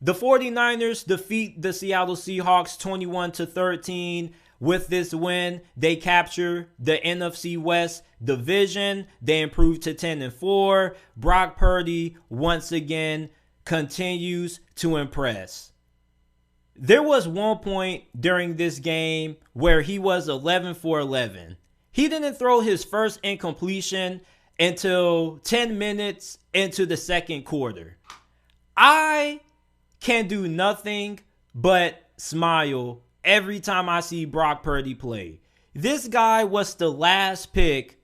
The 49ers defeat the Seattle Seahawks 21-13. With this win, they capture the NFC West division. They improve to 10-4. Brock Purdy once again continues to impress. There was one point during this game where he was 11 for 11. He didn't throw his first incompletion until 10 minutes into the second quarter. I can do nothing but smile every time I see Brock Purdy play. This guy was the last pick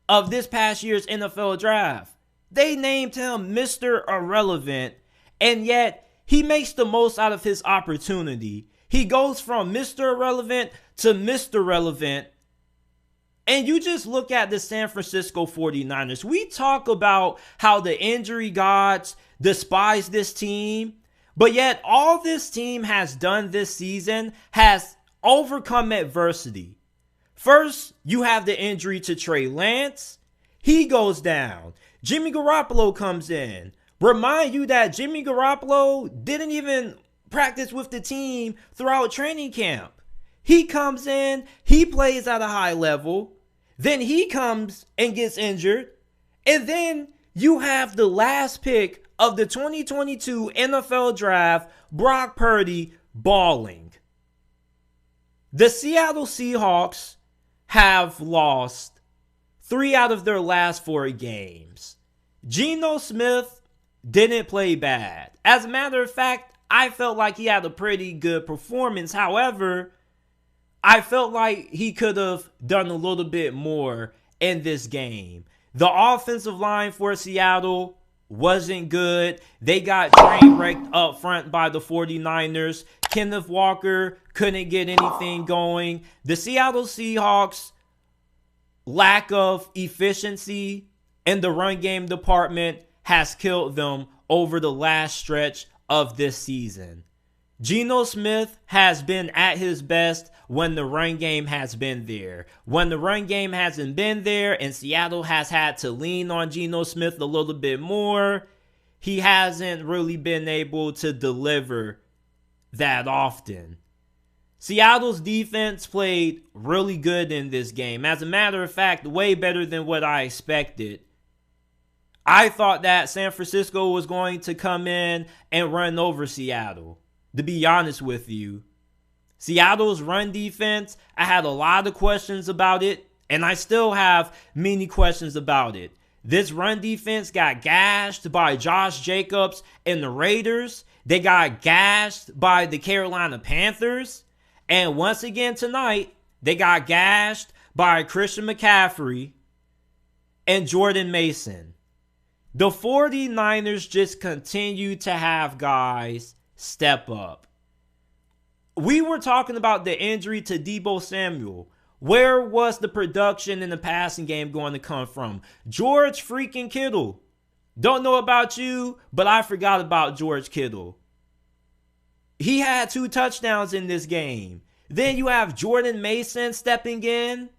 of this past year's NFL draft. They named him Mr. Irrelevant, and yet he makes the most out of his opportunity. He goes from Mr. Irrelevant to Mr. Relevant. And you just look at the San Francisco 49ers. We talk about how the injury gods despise this team, but yet all this team has done this season has overcome adversity. First, you have the injury to Trey Lance. He goes down. Jimmy Garoppolo comes in. Remind you that Jimmy Garoppolo didn't even practice with the team throughout training camp. He comes in, he plays at a high level, then he comes and gets injured, and then you have the last pick of the 2022 NFL Draft, Brock Purdy, balling. The Seattle Seahawks have lost 3 out of their last 4 games. Geno Smith didn't play bad. As a matter of fact, I felt like he had a pretty good performance. However, I felt like he could have done a little bit more in this game. The offensive line for Seattle wasn't good. They got train wrecked up front by the 49ers. Kenneth Walker couldn't get anything going. The Seattle Seahawks' lack of efficiency in the run game department has killed them over the last stretch of this season. Geno Smith has been at his best when the run game has been there. When the run game hasn't been there and Seattle has had to lean on Geno Smith a little bit more, he hasn't really been able to deliver that often. Seattle's defense played really good in this game. As a matter of fact, way better than what I expected. I thought that San Francisco was going to come in and run over Seattle. To be honest with you, Seattle's run defense, I had a lot of questions about it, and I still have many questions about it. This run defense got gashed by Josh Jacobs and the Raiders. They got gashed by the Carolina Panthers. And once again tonight, they got gashed by Christian McCaffrey and Jordan Mason. The 49ers just continue to have guys step up. We were talking about the injury to Deebo Samuel. Where was the production in the passing game going to come from? George freaking Kittle. Don't know about you, but I forgot about George Kittle. He had 2 touchdowns in this game. Then you have Jordan Mason stepping in.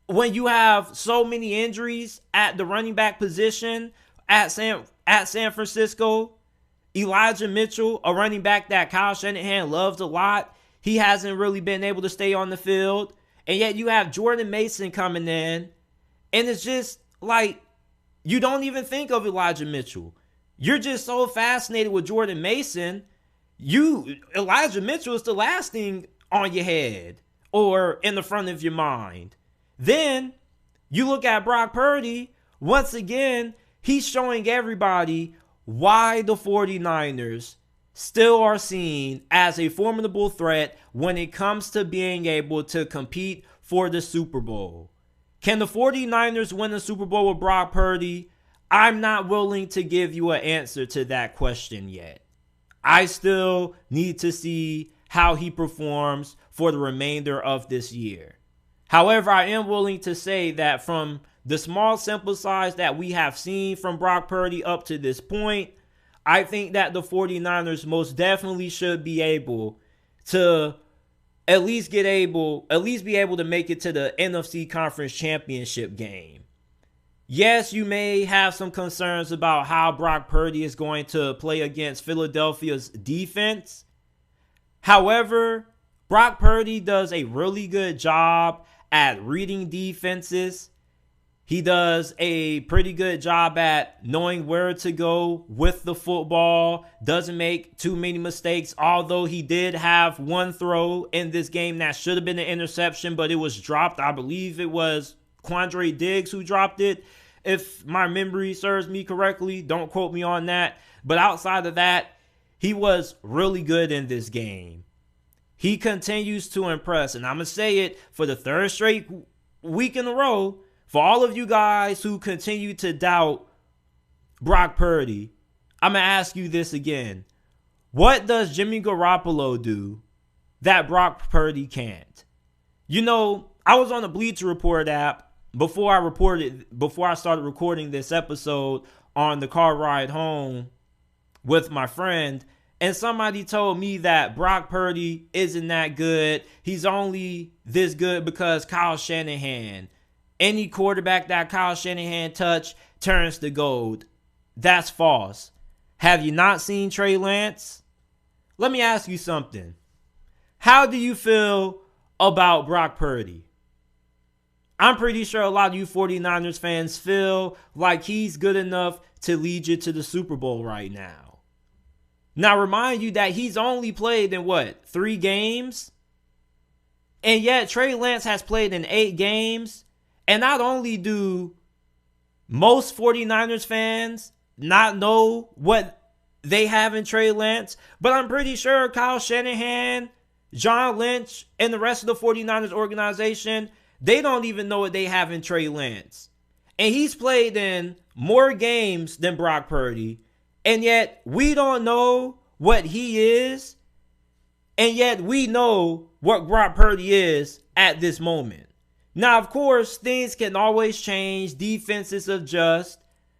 When you have so many injuries at the running back position at San Francisco, Elijah Mitchell, a running back that Kyle Shanahan loves a lot, he hasn't really been able to stay on the field. And yet you have Jordan Mason coming in, and it's just like you don't even think of Elijah Mitchell. You're just so fascinated with Jordan Mason. Elijah Mitchell is the last thing on your head or in the front of your mind. Then you look at Brock Purdy. Once again, he's showing everybody why the 49ers still are seen as a formidable threat when it comes to being able to compete for the Super Bowl. Can the 49ers win the Super Bowl with Brock Purdy? I'm not willing to give you an answer to that question yet. I still need to see how he performs for the remainder of this year. However, I am willing to say that from the small sample size that we have seen from Brock Purdy up to this point, I think that the 49ers most definitely should be able to at least be able to make it to the NFC Conference Championship game. Yes, you may have some concerns about how Brock Purdy is going to play against Philadelphia's defense. However, Brock Purdy does a really good job at reading defenses. He does a pretty good job at knowing where to go with the football. Doesn't make too many mistakes, although he did have one throw in this game that should have been an interception, but it was dropped. I believe it was Quandre Diggs who dropped it, if my memory serves me correctly. Don't quote me on that. But outside of that, he was really good in this game. He continues to impress, and I'm going to say it for the third straight week in a row. For all of you guys who continue to doubt Brock Purdy, I'm going to ask you this again. What does Jimmy Garoppolo do that Brock Purdy can't? You know, I was on the Bleacher Report app before I started recording this episode on the car ride home with my friend, and somebody told me that Brock Purdy isn't that good. He's only this good because Kyle Shanahan. Any quarterback that Kyle Shanahan touched turns to gold. That's false. Have you not seen Trey Lance? Let me ask you something. How do you feel about Brock Purdy? I'm pretty sure a lot of you 49ers fans feel like he's good enough to lead you to the Super Bowl right now. Now, remind you that he's only played in 3 games? And yet Trey Lance has played in 8 games. And not only do most 49ers fans not know what they have in Trey Lance, but I'm pretty sure Kyle Shanahan, John Lynch, and the rest of the 49ers organization, they don't even know what they have in Trey Lance. And he's played in more games than Brock Purdy, and yet we don't know what he is, and yet we know what Brock Purdy is at this moment. Now, of course, things can always change. Defenses adjust,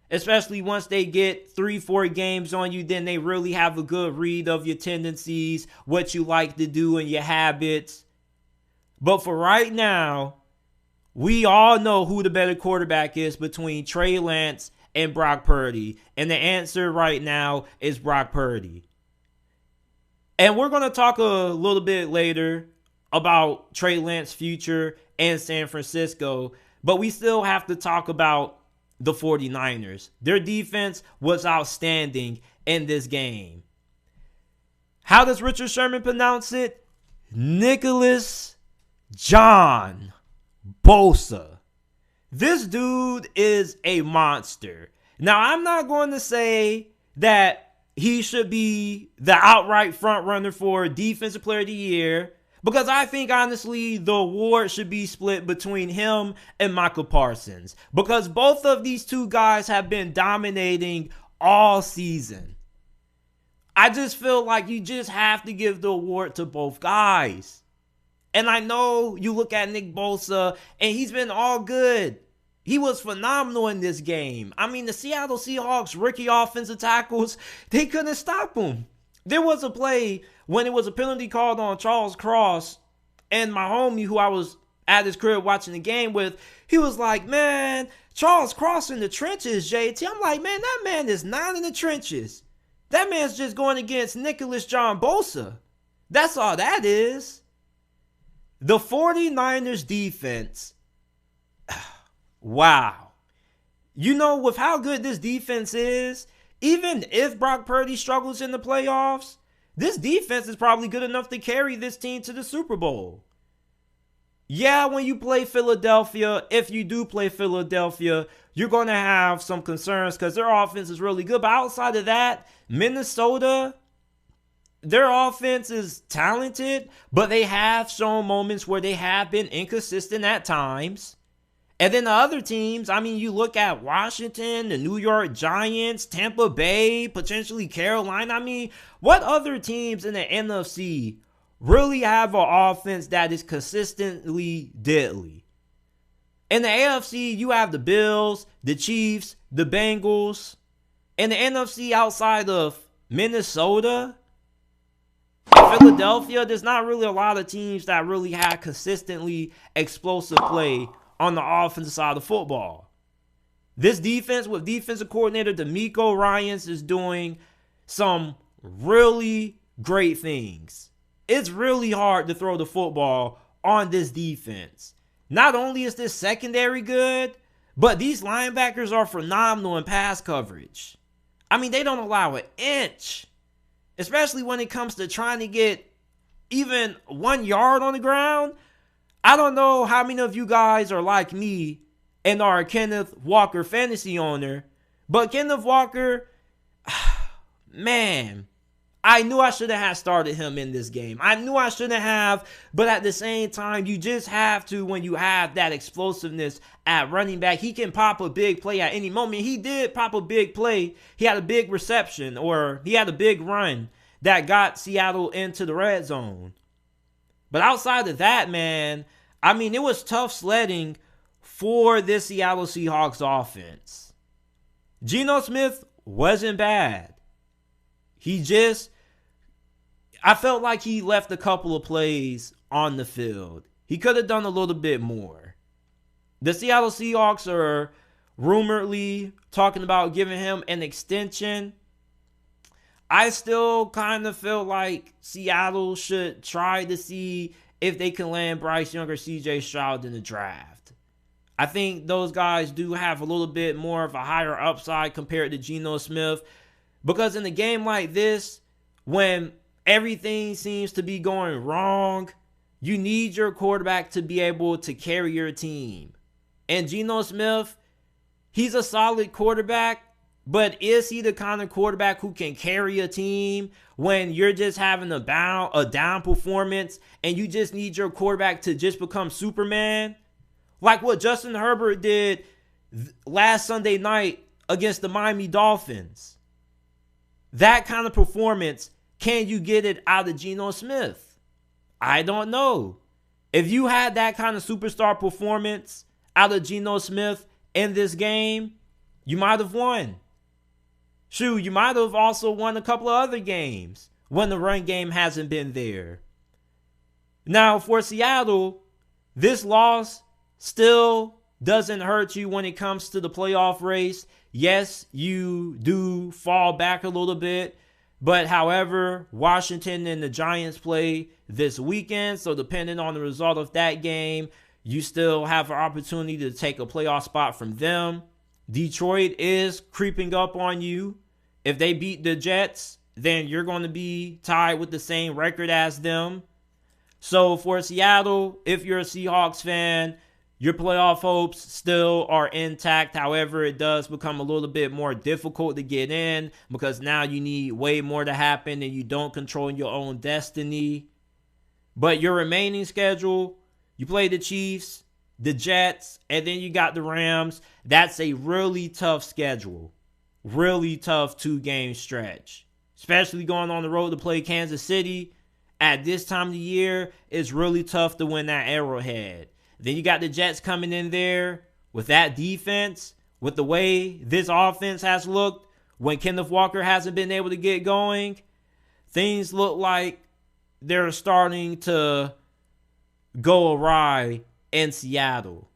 especially once they get 3-4 games on you. Then they really have a good read of your tendencies, what you like to do, and your habits. But for right now, we all know who the better quarterback is between Trey Lance and Brock Purdy. And the answer right now is Brock Purdy. And we're going to talk a little bit later about Trey Lance's future and San Francisco, but we still have to talk about the 49ers. Their defense was outstanding in this game. How does Richard Sherman pronounce it? Nicholas John Bosa. This dude is a monster. Now, I'm not going to say that he should be the outright front runner for Defensive Player of the Year, because I think, honestly, the award should be split between him and Michael Parsons. Because both of these two guys have been dominating all season. I just feel like you just have to give the award to both guys. And I know you look at Nick Bosa, and he's been all good. He was phenomenal in this game. I mean, the Seattle Seahawks rookie offensive tackles, they couldn't stop him. There was a play when it was a penalty called on Charles Cross, and my homie who I was at his crib watching the game with, he was like, man, Charles Cross in the trenches, JT. I'm like, man, that man is not in the trenches. That man's just going against Nicholas John Bosa. That's all that is. The 49ers defense, wow. You know, with how good this defense is, even if Brock Purdy struggles in the playoffs, this defense is probably good enough to carry this team to the Super Bowl. Yeah, when you play Philadelphia, if you do play Philadelphia, you're going to have some concerns because their offense is really good. But outside of that, Minnesota, their offense is talented, but they have shown moments where they have been inconsistent at times. And then the other teams, I mean, you look at Washington, the New York Giants, Tampa Bay, potentially Carolina. I mean, what other teams in the NFC really have an offense that is consistently deadly? In the AFC, you have the Bills, the Chiefs, the Bengals. In the NFC, outside of Minnesota, Philadelphia, there's not really a lot of teams that really have consistently explosive play on the offensive side of football. This defense with defensive coordinator DeMeco Ryans is doing some really great things. It's really hard to throw the football on this defense. Not only is this secondary good, but these linebackers are phenomenal in pass coverage. I mean, they don't allow an inch, especially when it comes to trying to get even 1 yard on the ground. I don't know how many of you guys are like me and are a Kenneth Walker fantasy owner, but Kenneth Walker, man, I knew I should have started him in this game. I knew I shouldn't have, but at the same time, you just have to when you have that explosiveness at running back. He can pop a big play at any moment. He did pop a big play. He had a big reception, or he had a big run that got Seattle into the red zone. But outside of that, man, I mean, it was tough sledding for this Seattle Seahawks offense. Geno Smith wasn't bad. I felt like he left a couple of plays on the field. He could have done a little bit more. The Seattle Seahawks are rumoredly talking about giving him an extension. I still kind of feel like Seattle should try to see if they can land Bryce Young or CJ Stroud in the draft. I think those guys do have a little bit more of a higher upside compared to Geno Smith, because in a game like this, when everything seems to be going wrong, you need your quarterback to be able to carry your team. And Geno Smith, he's a solid quarterback, but is he the kind of quarterback who can carry a team when you're just having a down performance and you just need your quarterback to just become Superman? Like what Justin Herbert did last Sunday night against the Miami Dolphins. That kind of performance, can you get it out of Geno Smith? I don't know. If you had that kind of superstar performance out of Geno Smith in this game, you might have won. Shoot, you might have also won a couple of other games when the run game hasn't been there. Now, for Seattle, this loss still doesn't hurt you when it comes to the playoff race. Yes, you do fall back a little bit. But however, Washington and the Giants play this weekend. So depending on the result of that game, you still have an opportunity to take a playoff spot from them. Detroit is creeping up on you. If they beat the Jets, then you're going to be tied with the same record as them. So for Seattle, if you're a Seahawks fan, your playoff hopes still are intact. However, it does become a little bit more difficult to get in because now you need way more to happen and you don't control your own destiny. But your remaining schedule, you play the Chiefs, the Jets, and then you got the Rams. That's a really tough schedule. Really tough 2-game stretch. Especially going on the road to play Kansas City. At this time of the year, it's really tough to win that Arrowhead. Then you got the Jets coming in there with that defense, with the way this offense has looked when Kenneth Walker hasn't been able to get going. Things look like they're starting to go awry in Seattle.